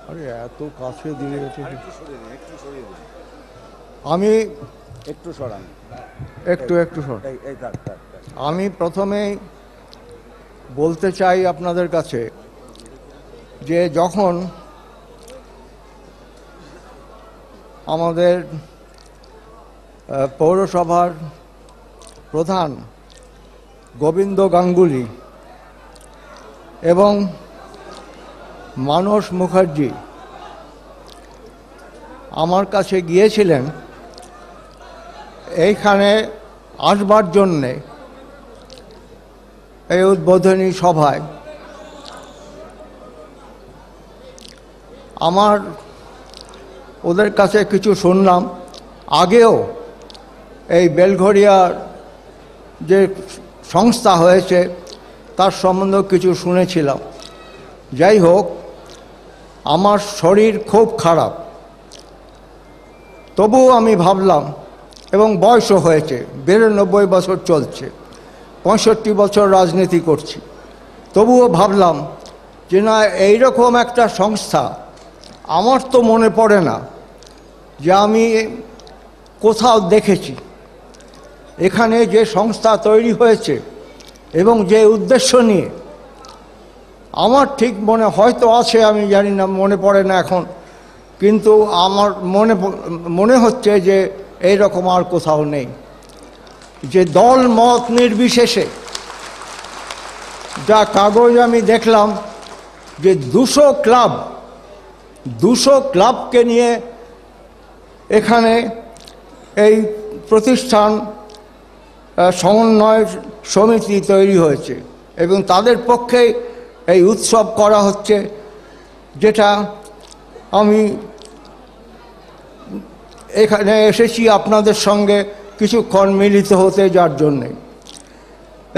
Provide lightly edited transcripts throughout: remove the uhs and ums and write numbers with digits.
আরে এত কাছে দিয়ে গেছে। একটু সরিয়ে দিন, আমি একটু সরান। একটু শোন। এই থাক। আমি প্রথমেই বলতে চাই আপনাদের কাছে যে যখন আমাদের পৌরসভার প্রধান গোবিন্দ গাঙ্গুলি এবং মানস মুখার্জি আমার কাছে গিয়েছিলেন এইখানে আসবার জন্যে এই উদ্বোধনী সভায়, আমার ওদের কাছে কিছু শুনলাম। আগেও এই বেলঘরিয়ার যে সংস্থা হয়েছে তার সম্বন্ধে কিছু শুনেছিলাম। যাই হোক, আমার শরীর খুব খারাপ, তবুও আমি ভাবলাম, এবং বয়সও হয়েছে, 92 বছর চলছে, 65 বছর রাজনীতি করছি, তবুও ভাবলাম যে না, এইরকম একটা সংস্থা আমার তো মনে পড়ে না যে আমি কোথাও দেখেছি। এখানে যে সংস্থা তৈরি হয়েছে এবং যে উদ্দেশ্য নিয়ে, আমার ঠিক হয়তো আছে, আমি জানি না, মনে পড়ে না এখন, কিন্তু আমার মনে হচ্ছে যে এইরকম আর কোথাও নেই। যে দল মত নির্বিশেষে, যা কাগজ আমি দেখলাম, যে 200 ক্লাবকে নিয়ে এখানে এই প্রতিষ্ঠান সমন্বয় সমিতি তৈরি হয়েছে এবং তাদের পক্ষে এই উৎসব করা হচ্ছে, যেটা আমি এখানে এসেছি আপনাদের সঙ্গে কিছুক্ষণ মিলিত হতে যার জন্যে,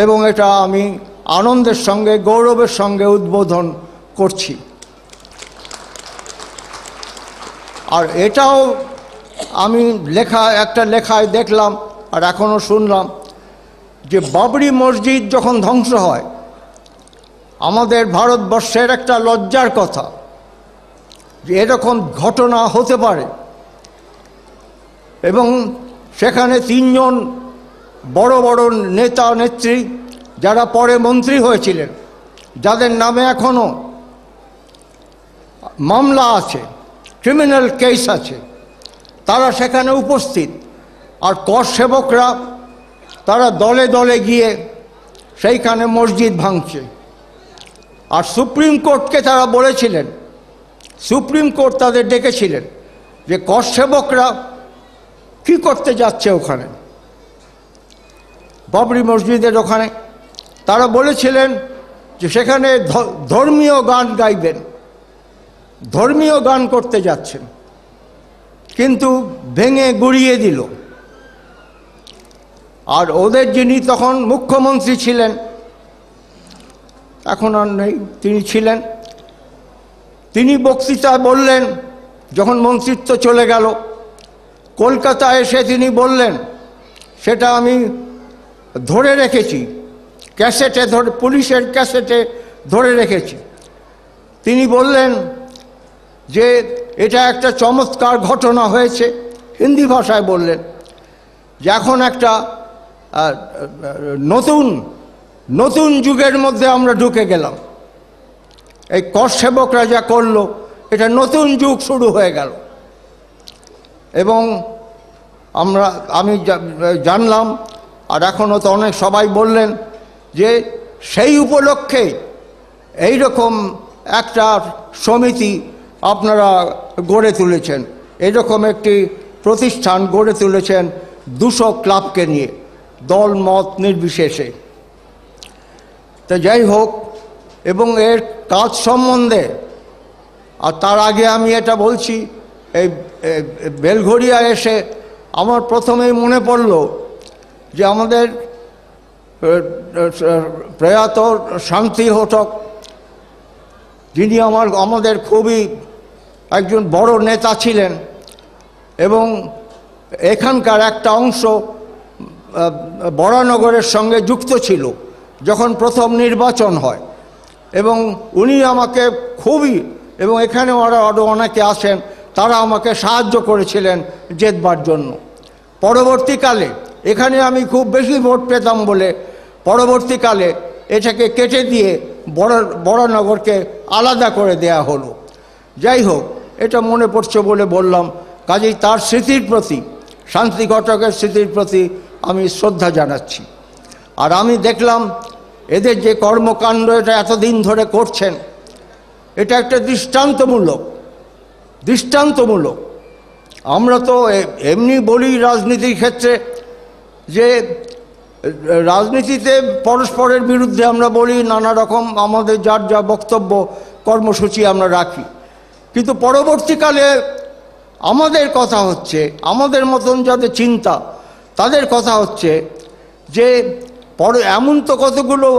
এবং এটা আমি আনন্দের সঙ্গে, গৌরবের সঙ্গে উদ্বোধন করছি। আর এটাও আমি একটা লেখায় দেখলাম, আর এখনও শুনলাম, যে বাবরি মসজিদ যখন ধ্বংস হয়, আমাদের ভারতবর্ষের একটা লজ্জার কথা যে এরকম ঘটনা হতে পারে, এবং সেখানে 3 জন বড় বড় নেতা নেত্রী, যারা পরে মন্ত্রী হয়েছিলেন, যাদের নামে এখনও মামলা আছে, ক্রিমিনাল কেস আছে, তারা সেখানে উপস্থিত। আর কর সেবকরা তারা দলে দলে গিয়ে সেইখানে মসজিদ ভাঙছে। আর সুপ্রিম কোর্টকে তারা বলেছিলেন, সুপ্রিম কোর্ট তাদের ডেকেছিলেন যে কর সেবকরা কী করতে যাচ্ছে ওখানে, বাবরি মসজিদের ওখানে। তারা বলেছিলেন যে সেখানে ধর্মীয় গান গাইবেন, ধর্মীয় গান করতে যাচ্ছেন, কিন্তু ভেঙে গুড়িয়ে দিল। আর ওদের যিনি তখন মুখ্যমন্ত্রী ছিলেন, এখন আর নেই, তিনি ছিলেন, তিনি বক্তৃতায় বললেন, যখন মন্ত্রিত্ব চলে গেল, কলকাতায় এসে তিনি বললেন, সেটা আমি ধরে রেখেছি, ক্যাসেটে পুলিশের ক্যাসেটে ধরে রেখেছি। তিনি বললেন যে এটা একটা চমৎকার ঘটনা হয়েছে, হিন্দি ভাষায় বললেন, যে এখন একটা নতুন যুগের মধ্যে আমরা ঢুকে গেলাম। এই কর সেবকরা যা করলো, এটা নতুন যুগ শুরু হয়ে গেল। এবং আমি জানলাম, আর এখনও তো অনেক সবাই বললেন, যে সেই উপলক্ষে এইরকম একটা সমিতি আপনারা গড়ে তুলেছেন, এইরকম একটি প্রতিষ্ঠান গড়ে তুলেছেন 200 ক্লাবকে নিয়ে, দল মত নির্বিশেষে। তো যাই হোক, এবং এর কাজ সম্বন্ধে, আর তার আগে আমি এটা বলছি, এই বেলঘরিয়া এসে আমার প্রথমেই মনে পড়ল যে আমাদের প্রয়াত শান্তি ঘটক, যিনি আমাদের খুবই একজন বড় নেতা ছিলেন, এবং এখানকার একটা অংশ বরানগরের সঙ্গে যুক্ত ছিল যখন প্রথম নির্বাচন হয়, এবং উনি আমাকে খুবই এবং এখানে ওরা আরও অনেকে আছেন, তারা আমাকে সাহায্য করেছিলেন জেতবার জন্য। পরবর্তীকালে এখানে আমি খুব বেশি ভোট পেতাম বলে পরবর্তীকালে এটাকে কেটে দিয়ে বড়নগরকে আলাদা করে দেয়া হলো। যাই হোক, এটা মনে পড়ছে বলে বললাম। কাজেই তার স্মৃতির প্রতি, শান্তি ঘটকের স্মৃতির প্রতি আমি শ্রদ্ধা জানাচ্ছি। আর আমি দেখলাম এদের যে কর্মকাণ্ড এটা এতদিন ধরে করছেন, এটা একটা দৃষ্টান্তমূলক। আমরা তো এমনি বলি রাজনীতির ক্ষেত্রে যে রাজনীতিতে পরস্পরের বিরুদ্ধে আমরা বলি, নানা রকম আমাদের যার যা বক্তব্য কর্মসূচি আমরা রাখি, কিন্তু পরবর্তীকালে আমাদের কথা হচ্ছে, আমাদের মতন যাদের চিন্তা তাদের কথা হচ্ছে যে এমন তো কতগুলো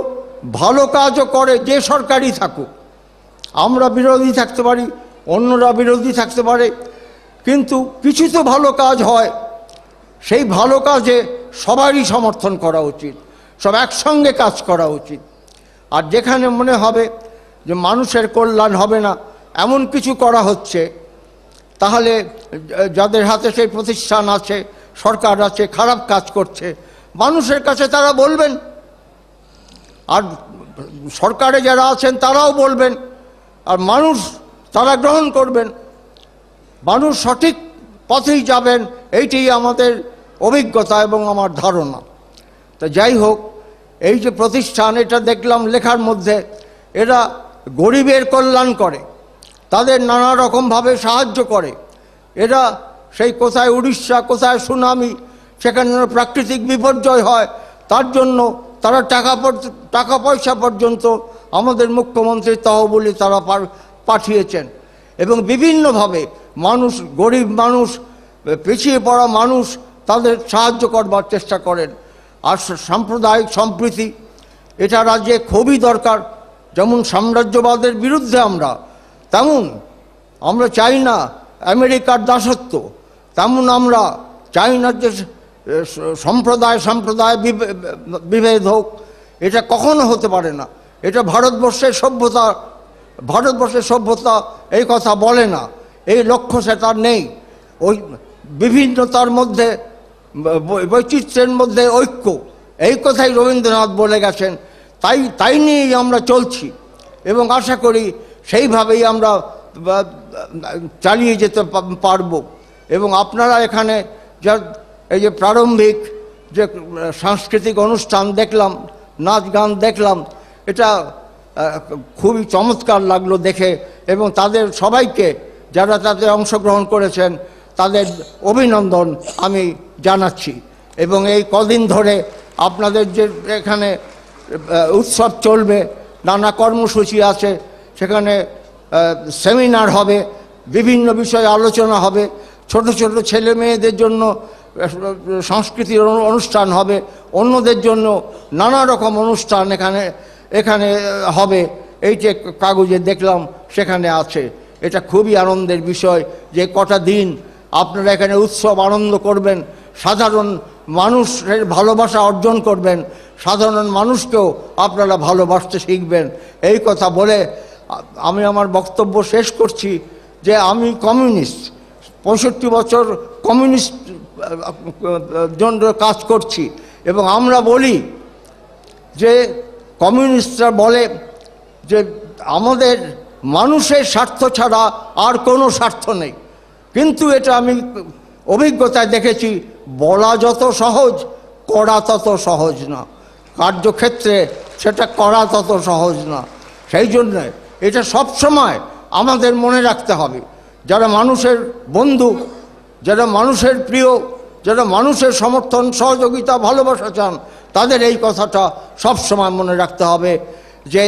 ভালো কাজও করে, যে সরকারই থাকুক। আমরা বিরোধী থাকতে পারি, অন্যরা বিরোধী থাকতে পারে, কিন্তু কিছু তো ভালো কাজ হয়। সেই ভালো কাজে সবারই সমর্থন করা উচিত, সব একসঙ্গে কাজ করা উচিত। আর যেখানে মনে হবে যে মানুষের কল্যাণ হবে না এমন কিছু করা হচ্ছে, তাহলে যাদের হাতে সেই প্রতিষ্ঠান আছে, সরকার আছে, খারাপ কাজ করছে, মানুষের কাছে তারা বলবেন, আর সরকারে যারা আছেন তারাও বলবেন, আর মানুষ তারা গ্রহণ করবেন, মানুষ সঠিক পথেই যাবেন। এইটাই আমাদের অভিজ্ঞতা এবং আমার ধারণা। তো যাই হোক, এই যে প্রতিষ্ঠান, এটা দেখলাম লেখার মধ্যে এরা গরিবের কল্যাণ করে, তাদের নানা রকমভাবে সাহায্য করে। এরা সেই কোথায় উড়িষ্যা, কোথায় সুনামি, সেখানে প্রাকৃতিক বিপর্যয় হয়, তার জন্য তারা টাকা পয়সা পর্যন্ত আমাদের মুখ্যমন্ত্রীর তহবিলে তারা পাঠিয়েছেন। এবং বিভিন্নভাবে মানুষ, গরিব মানুষ, পিছিয়ে পড়া মানুষ, তাদের সাহায্য করবার চেষ্টা করেন। আর সাম্প্রদায়িক সম্প্রীতি এটা রাজ্যে খুবই দরকার। যেমন সাম্রাজ্যবাদের বিরুদ্ধে আমরা, তেমন আমরা চাই না আমেরিকার দাসত্ব, তেমন আমরা চাই না যে সম্প্রদায় বিভেদ হোক। এটা কখনো হতে পারে না। এটা ভারতবর্ষের সভ্যতা এই কথা বলে না, এই লক্ষ্য সেটার নেই। ওই বিভিন্নতার মধ্যে, বৈচিত্র্যের মধ্যে ঐক্য, এই কথাই রবীন্দ্রনাথ বলে গেছেন। তাই নিয়েই আমরা চলছি এবং আশা করি সেইভাবেই আমরা চালিয়ে যেতে পারব। এবং আপনারা এখানে যা এই যে প্রারম্ভিক যে সাংস্কৃতিক অনুষ্ঠান দেখলাম, নাচ গান দেখলাম, এটা খুবই চমৎকার লাগলো দেখে। এবং তাদের সবাইকে, যারা তাতে অংশগ্রহণ করেছেন, তাদের অভিনন্দন আমি জানাচ্ছি। এবং এই কদিন ধরে আপনাদের যে এখানে উৎসব চলবে, নানা কর্মসূচি আছে, সেখানে সেমিনার হবে, বিভিন্ন বিষয়ে আলোচনা হবে, ছোট ছোট ছেলে মেয়েদের জন্য সাংস্কৃতিক অনুষ্ঠান হবে, অন্যদের জন্য নানা রকম অনুষ্ঠান এখানে হবে। এই যে কাগজে দেখলাম সেখানে আছে। এটা খুবই আনন্দের বিষয় যে কটা দিন আপনারা এখানে উৎসব আনন্দ করবেন, সাধারণ মানুষের ভালোবাসা অর্জন করবেন, সাধারণ মানুষকেও আপনারা ভালোবাসতে শিখবেন। এই কথা বলে আমি আমার বক্তব্য শেষ করছি যে আমি কমিউনিস্ট, 65 বছর কমিউনিস্ট জন্য কাজ করছি। এবং আমরা বলি যে কমিউনিস্টরা বলে যে আমাদের মানুষের স্বার্থ ছাড়া আর কোনো স্বার্থ নেই। কিন্তু এটা আমি অভিজ্ঞতায় দেখেছি, বলা যত সহজ, করা তত সহজ না। কার্যক্ষেত্রে সেটা করা তত সহজ না। সেই জন্য এটা সবসময় আমাদের মনে রাখতে হবে। যারা মানুষের বন্ধু, যারা মানুষের প্রিয়, যারা মানুষের সমর্থন, সহযোগিতা, ভালোবাসা চান, তাদের এই কথাটা সবসময় মনে রাখতে হবে যে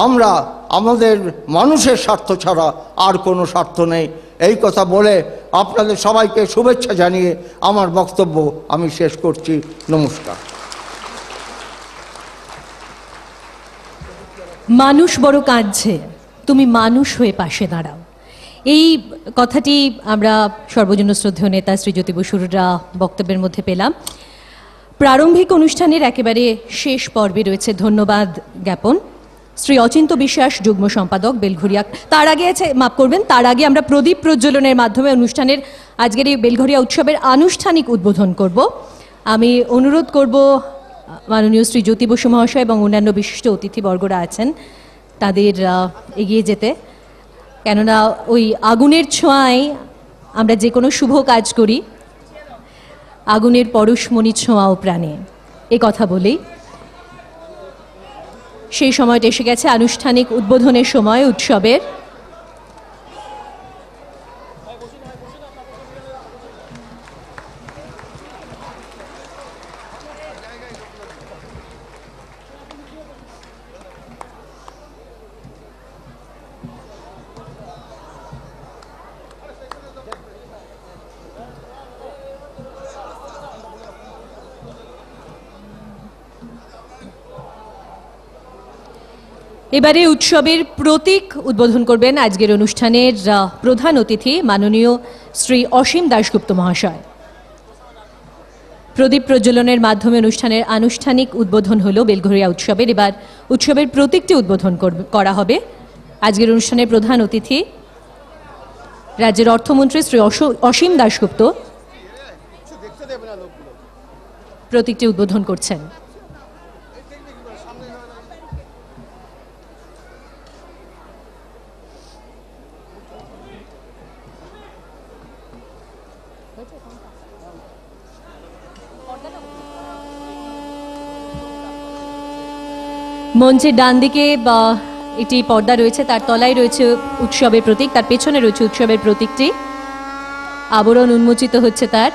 আমরা আমাদের মানুষের স্বার্থ ছাড়া আর কোনো স্বার্থ নেই। এই কথা বলে আপনাদের সবাইকে শুভেচ্ছা জানিয়ে আমার বক্তব্য আমি শেষ করছি। নমস্কার। মানুষ বড় কাঁদছে, তুমি মানুষ হয়ে পাশে দাঁড়াও। এই কথাটি আমরা সর্বজন্য শ্রদ্ধেয় নেতা শ্রীজ্যোতি বসুর বক্তব্যের মধ্যে পেলাম। প্রারম্ভিক অনুষ্ঠানের একেবারে শেষ পর্বে রয়েছে ধন্যবাদ জ্ঞাপন। শ্রী অচিন্ত বিশ্বাস যুগ্ম সম্পাদক বেলঘরিয়া। তার আগে আছে, মাফ করবেন, তার আগে আমরা প্রদীপ প্রজ্বলনের মাধ্যমে অনুষ্ঠানের আজকের এই বেলঘরিয়া উৎসবের আনুষ্ঠানিক উদ্বোধন করব। আমি অনুরোধ করব মাননীয় শ্রী জ্যোতি বসু মহাশয় এবং অন্যান্য বিশিষ্ট অতিথিবর্গরা আছেন তাদের এগিয়ে যেতে, কেননা ওই আগুনের ছোঁয়ায় আমরা যে কোনো শুভ কাজ করি, আগুনের পরশমণি ছোঁয়াও প্রাণে, এ কথা বলেই সেই সময়টা এসে গেছে আনুষ্ঠানিক উদ্বোধনের সময় উৎসবের। এবারে উৎসবের প্রতীক উদ্বোধন করবেন আজকের অনুষ্ঠানের প্রধান অতিথি মাননীয় শ্রী অসীম দাশগুপ্ত মহাশয়। প্রদীপ প্রজ্বলনের মাধ্যমে অনুষ্ঠানের আনুষ্ঠানিক উদ্বোধন হলো বেলঘরিয়া উৎসবের। এবার উৎসবের প্রতীকটি উদ্বোধন করা হবে। আজকের অনুষ্ঠানের প্রধান অতিথি রাজ্যের অর্থমন্ত্রী শ্রী অসীম দাশগুপ্ত প্রতীকটি উদ্বোধন করছেন। মঞ্চের ডান দিকে একটি পর্দা রয়েছে, তার তলায় রয়েছে উৎসবের প্রতীক, তার পেছনে রয়েছে উৎসবের প্রতীকটি, আবরণ উন্মোচিত হচ্ছে তার।